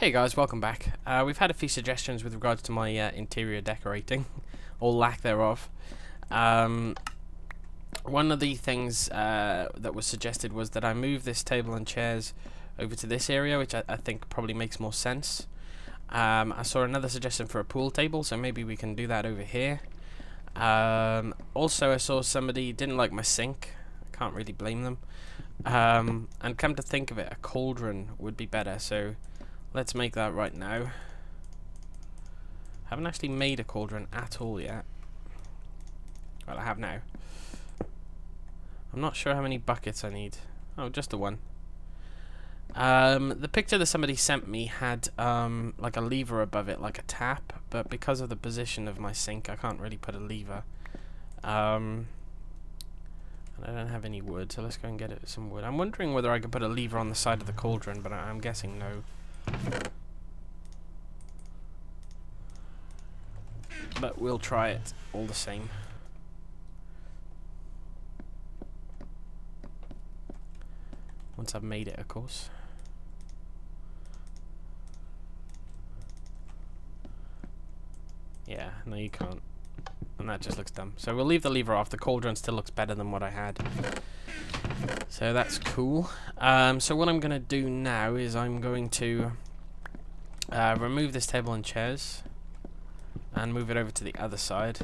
Hey guys, welcome back. We've had a few suggestions with regards to my interior decorating, or lack thereof. One of the things that was suggested was that I move this table and chairs over to this area, which I think probably makes more sense. I saw another suggestion for a pool table, so maybe we can do that over here. Also, I saw somebody didn't like my sink. I can't really blame them. And come to think of it, a cauldron would be better, so let's make that right now. Haven't actually made a cauldron at all yet. Well, I have now. I'm not sure how many buckets I need. Oh, just the one. The picture that somebody sent me had like a lever above it, like a tap, but because of the position of my sink, I can't really put a lever. And I don't have any wood, so let's go and get some wood. I'm wondering whether I could put a lever on the side of the cauldron, but I'm guessing no. But we'll try it all the same. Once I've made it, of course. Yeah, no you can't. And that just looks dumb. So we'll leave the lever off. The cauldron still looks better than what I had. So that's cool. So what I'm going to do now is I'm going to remove this table and chairs and move it over to the other side.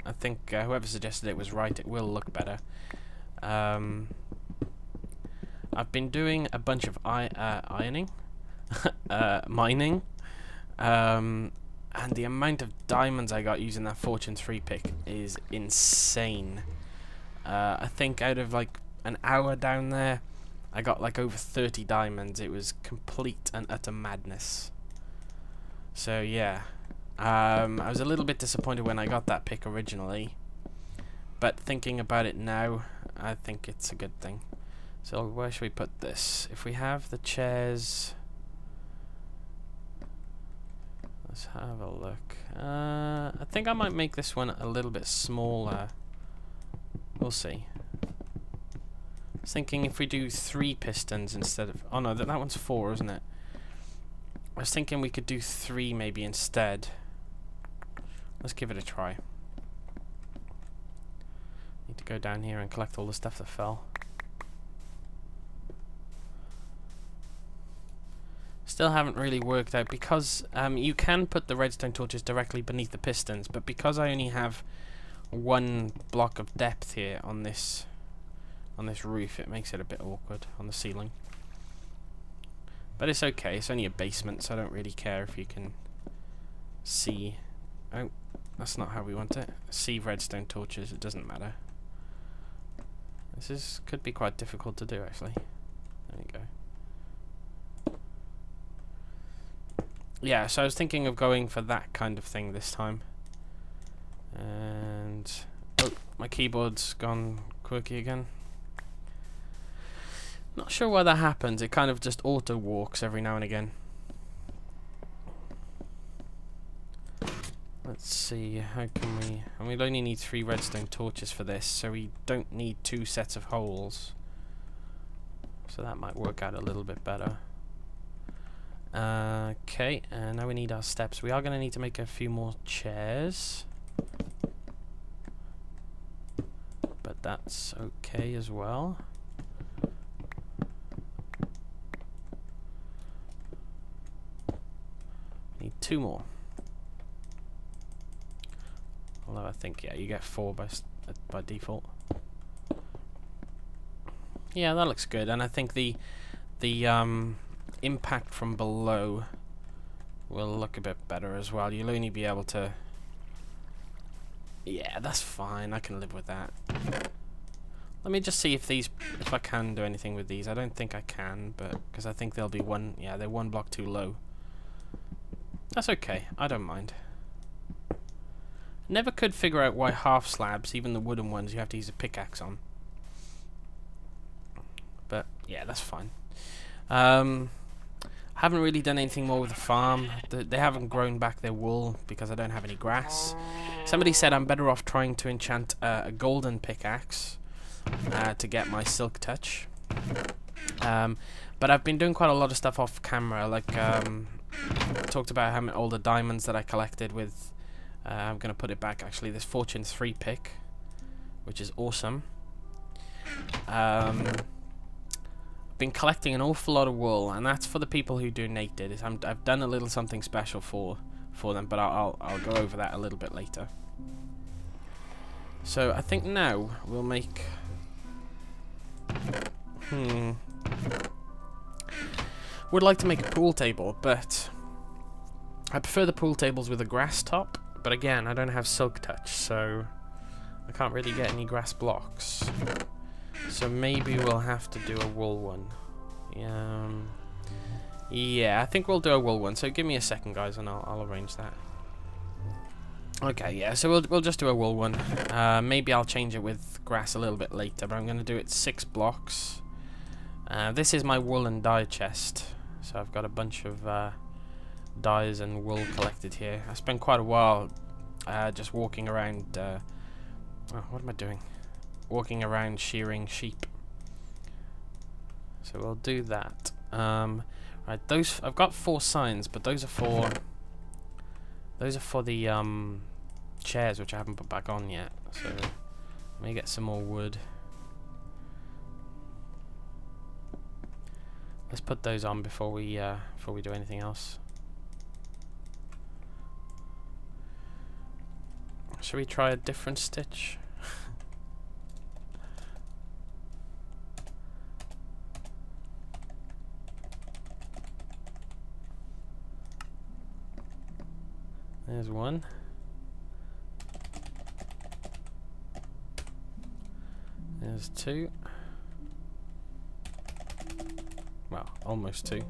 I think whoever suggested it was right. It will look better. I've been doing a bunch of ironing, mining, and the amount of diamonds I got using that Fortune 3 pick is insane. I think out of like an hour down there, I got like over 30 diamonds. It was complete and utter madness. So yeah, I was a little bit disappointed when I got that pick originally, but thinking about it now, I think it's a good thing. So where should we put this? If we have the chairs, let's have a look. I think I might make this one a little bit smaller. We'll see. I was thinking if we do 3 pistons instead of... Oh no, that one's 4, isn't it? I was thinking we could do 3 maybe instead. Let's give it a try. Need to go down here and collect all the stuff that fell. Still haven't really worked out because you can put the redstone torches directly beneath the pistons, but because I only have 1 block of depth here on this roof, it makes it a bit awkward on the ceiling. But it's okay, it's only a basement, so I don't really care if you can see. Oh, that's not how we want it. See redstone torches, it doesn't matter. This could be quite difficult to do actually. There we go. Yeah, so I was thinking of going for that kind of thing this time. And oh, my keyboard's gone quirky again. Not sure why that happens. It kind of just auto walks every now and again. Let's see, how can we... And we'll only need 3 redstone torches for this, so we don't need 2 sets of holes. So that might work out a little bit better. Okay, and now we need our steps. We are going to need to make a few more chairs. But that's okay as well. Need 2 more. Although I think, yeah, you get 4 by default. Yeah, that looks good, and I think the impact from below will look a bit better as well. You'll only be able to... Yeah, that's fine. I can live with that. Let me just see if I can do anything with these. I don't think I can, but because I think they'll be they're 1 block too low. That's okay. I don't mind. Never could figure out why half slabs, even the wooden ones, you have to use a pickaxe on. But yeah, that's fine. Haven't really done anything more with the farm. They haven't grown back their wool because I don't have any grass. Somebody said I'm better off trying to enchant a golden pickaxe to get my silk touch. But I've been doing quite a lot of stuff off camera, like talked about how all the diamonds that I collected with. I'm going to put it back, actually, this Fortune 3 pick, which is awesome. I've been collecting an awful lot of wool, and that's for the people who donated. I've done a little something special for them, but I'll go over that a little bit later. So I think now we'll make... Would like to make a pool table, but I prefer the pool tables with a grass top. But again, I don't have Silk Touch, so I can't really get any grass blocks. So maybe we'll have to do a wool one. Yeah, I think we'll do a wool one. So give me a second, guys, and I'll arrange that. Okay, yeah, so we'll just do a wool one. Maybe I'll change it with grass a little bit later, but I'm going to do it 6 blocks. This is my wool and dye chest. So I've got a bunch of dyes and wool collected here. I spent quite a while just walking around. Oh, what am I doing? Walking around shearing sheep. So we'll do that. Right, those I've got 4 signs, but those are for the chairs, which I haven't put back on yet. So let me get some more wood. Let's put those on before we do anything else. Should we try a different stitch? There's one. There's 2. Well, almost 2.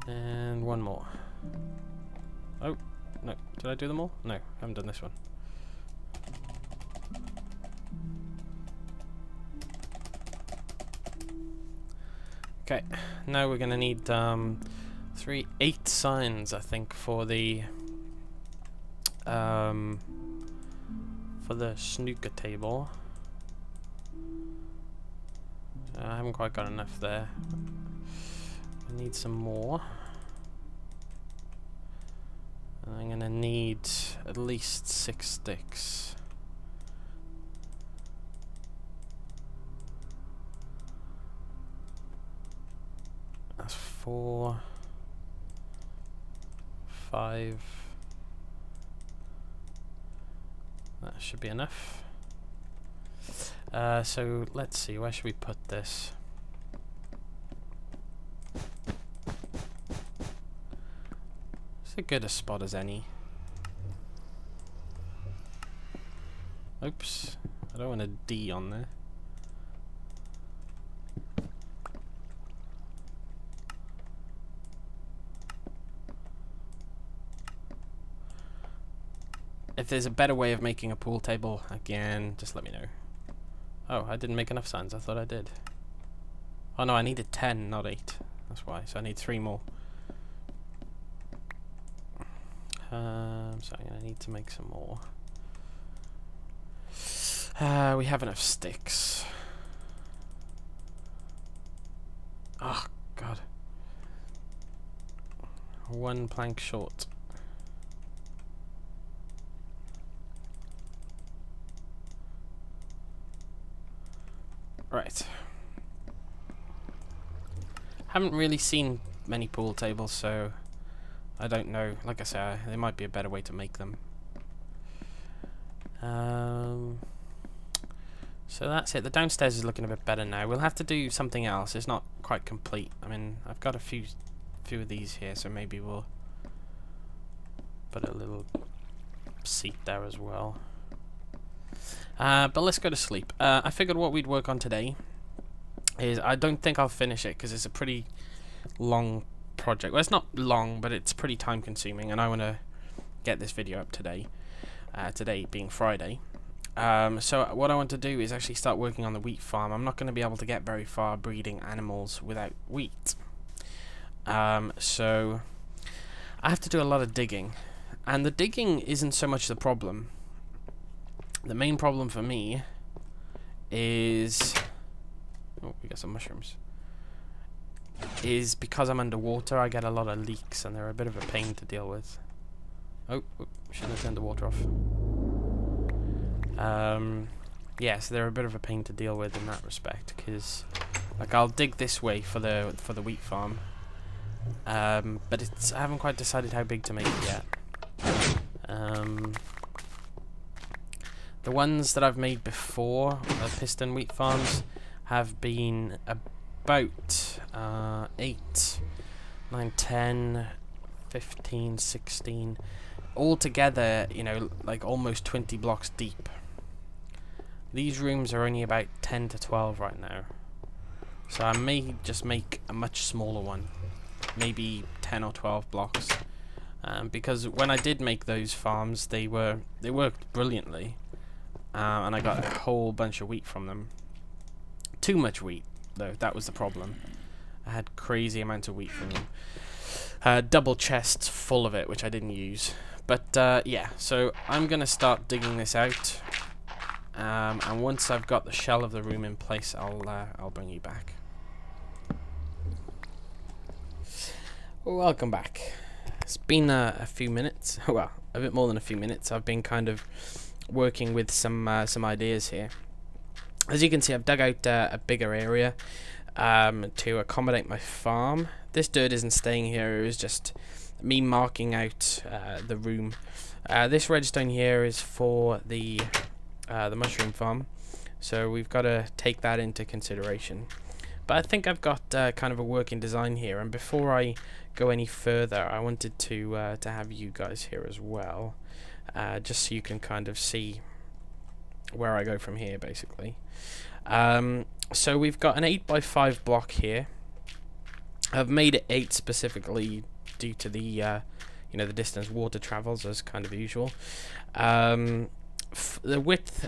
And 1 more. Oh, no. Did I do them all? No, I haven't done this one. Okay, now we're gonna need 8 signs, I think, for the snooker table. I haven't quite got enough there. I need some more. And I'm gonna need at least 6 sticks. That's 4, 5. That should be enough. So let's see, where should we put this? It's as good a spot as any. Oops, I don't want a D on there. If there's a better way of making a pool table, again, just let me know. Oh, I didn't make enough signs. I thought I did. Oh no, I needed 10, not 8. That's why. So I need 3 more. So I'm gonna need to make some more. We have enough sticks. Oh god. 1 plank short. Right. Haven't really seen many pool tables, so I don't know. Like I said, there might be a better way to make them. So that's it. The downstairs is looking a bit better now. We'll have to do something else. It's not quite complete. I mean, I've got a few of these here, so maybe we'll put a little seat there as well. But let's go to sleep. I figured what we'd work on today is, I don't think I'll finish it because it's a pretty long project. Well, it's not long, but it's pretty time consuming, and I want to get this video up today. Today being Friday. So what I want to do is actually start working on the wheat farm. I'm not going to be able to get very far breeding animals without wheat. So I have to do a lot of digging. And the digging isn't so much the problem. The main problem for me is... Oh, we got some mushrooms. Is because I'm underwater, I get a lot of leaks, and they're a bit of a pain to deal with. Oh, shouldn't have turned the water off. Yeah, so they're a bit of a pain to deal with in that respect, because like I'll dig this way for the wheat farm, but I haven't quite decided how big to make it yet. The ones that I've made before, piston wheat farms, have been about 8, 9, 10, 15, 16, all together, you know, like almost 20 blocks deep. These rooms are only about 10 to 12 right now, so I may just make a much smaller one, maybe 10 or 12 blocks, because when I did make those farms, they worked brilliantly, and I got a whole bunch of wheat from them. Too much wheat, though, that was the problem. I had crazy amounts of wheat from them. Double chests full of it, which I didn't use. But yeah, so I'm gonna start digging this out, and once I've got the shell of the room in place, I'll bring you back. Welcome back. It's been a few minutes. Well, a bit more than a few minutes. I've been kind of working with some ideas here. As you can see, I've dug out a bigger area to accommodate my farm. This dirt isn't staying here, it was just me marking out the room. This redstone here is for the mushroom farm, so we've got to take that into consideration. But I think I've got kind of a working design here, and before I go any further, I wanted to have you guys here as well, just so you can kind of see where I go from here, basically. So we've got an 8x5 block here. I've made it 8 specifically due to the you know, the distance water travels, as kind of usual. The width,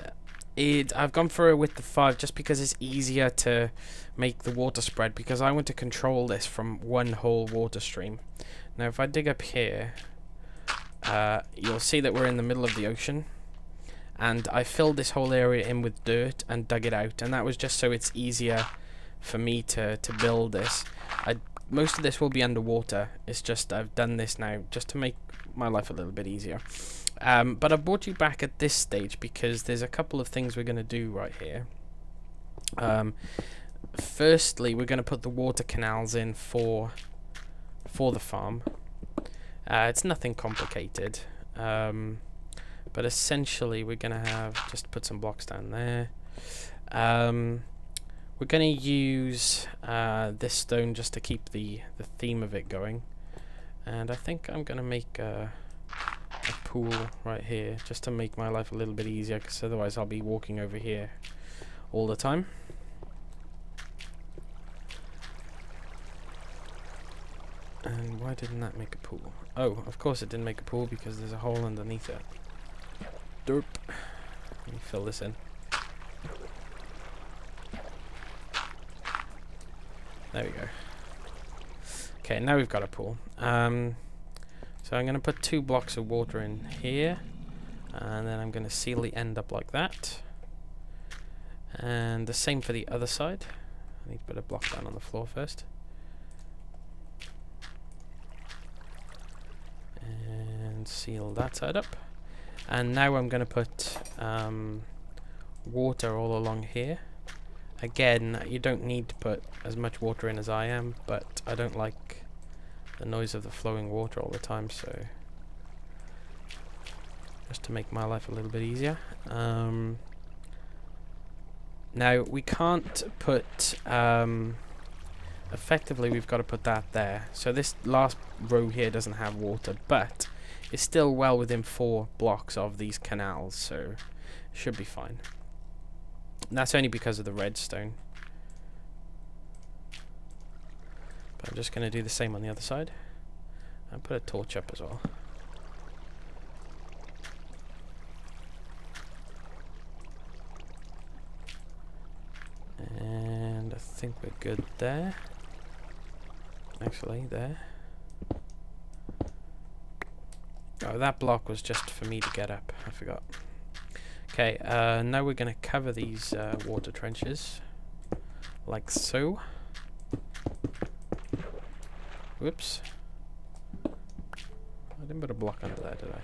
I've gone for a width of 5 just because it's easier to make the water spread, because I want to control this from one whole water stream. Now if I dig up here, you'll see that we're in the middle of the ocean, and I filled this whole area in with dirt and dug it out, and that was just so it's easier for me to build this. Most of this will be underwater, it's just I've done this now just to make my life a little bit easier. But I brought you back at this stage because there's a couple of things we're going to do right here. Firstly, we're going to put the water canals in for the farm. It's nothing complicated, but essentially we're going to have, just put some blocks down there. We're going to use this stone just to keep the theme of it going, and I think I'm going to make a pool right here just to make my life a little bit easier, because otherwise I'll be walking over here all the time. And why didn't that make a pool? Oh, of course it didn't make a pool because there's a hole underneath it. Derp. Let me fill this in. There we go. Okay, now we've got a pool. So I'm going to put 2 blocks of water in here, and then I'm going to seal the end up like that. And the same for the other side. I need to put a block down on the floor first. And seal that side up. And now I'm going to put water all along here. Again, you don't need to put as much water in as I am, but I don't like the noise of the flowing water all the time, so just to make my life a little bit easier. Now we can't put effectively we've got to put that there, so this last row here doesn't have water, but it's still well within 4 blocks of these canals, so it should be fine. And that's only because of the redstone. But I'm just going to do the same on the other side. And put a torch up as well. And I think we're good there. Actually, there. Oh, that block was just for me to get up. I forgot. Okay, now we're going to cover these water trenches. Like so. Whoops. I didn't put a block under there, did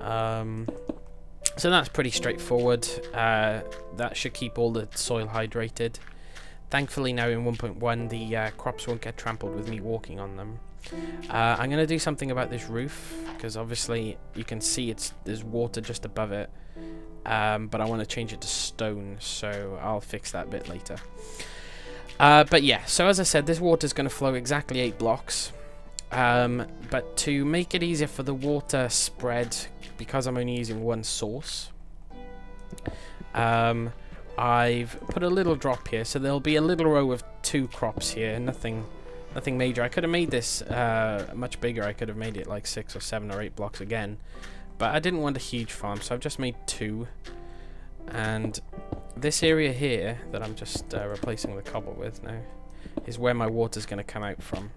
I? No. So that's pretty straightforward. That should keep all the soil hydrated. Thankfully now in 1.1 the crops won't get trampled with me walking on them. I'm going to do something about this roof, because obviously you can see there's water just above it, but I want to change it to stone, so I'll fix that bit later. But yeah, so as I said, this water is going to flow exactly 8 blocks, but to make it easier for the water spread, because I'm only using one source, I've put a little drop here, so there'll be a little row of 2 crops here, nothing major. I could have made this much bigger. I could have made it like 6 or 7 or 8 blocks again, but I didn't want a huge farm, so I've just made 2. And this area here that I'm just replacing the cobble with now is where my water's going to come out from.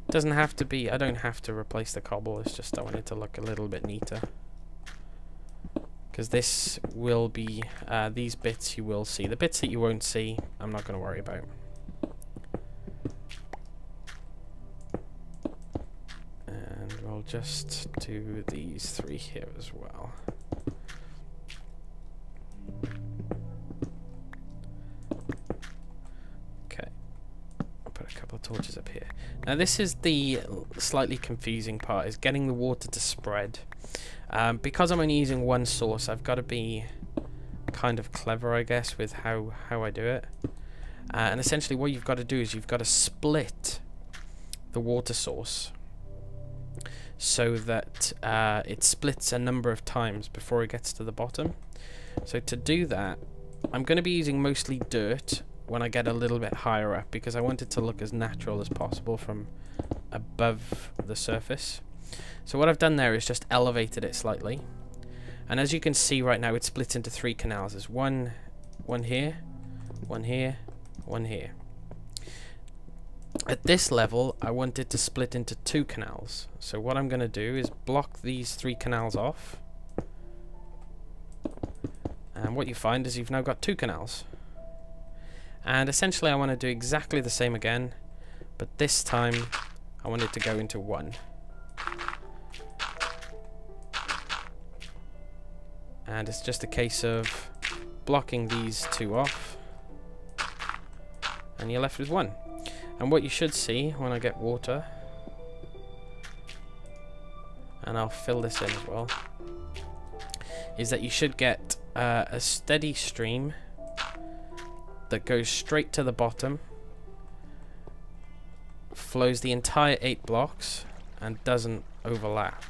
Doesn't have to be, I don't have to replace the cobble, it's just I want it to look a little bit neater. Because this will be, these bits you will see. The bits that you won't see, I'm not going to worry about. And we'll just do these 3 here as well. Okay. I'll put a couple of torches up here. Now this is the slightly confusing part, is getting the water to spread. Because I'm only using one source, I've got to be kind of clever, I guess, with how I do it. And essentially what you've got to do is you've got to split the water source so that it splits a number of times before it gets to the bottom. So to do that, I'm going to be using mostly dirt when I get a little bit higher up, because I want it to look as natural as possible from above the surface. So what I've done there is just elevated it slightly, and as you can see right now, it splits into 3 canals. There's one here, one here, one here. At this level, I want it to split into 2 canals. So what I'm going to do is block these 3 canals off, and what you find is you've now got 2 canals. And essentially I want to do exactly the same again, but this time I want it to go into 1. And it's just a case of blocking these 2 off, and you're left with 1. And what you should see when I get water, and I'll fill this in as well, is that you should get a steady stream that goes straight to the bottom, flows the entire 8 blocks, and doesn't overlap.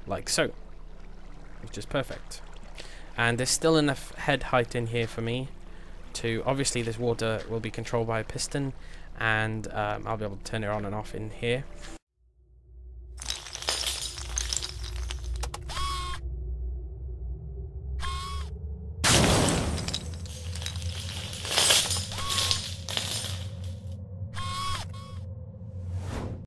Like so. Which is perfect. And there's still enough head height in here for me to, obviously this water will be controlled by a piston, and I'll be able to turn it on and off in here.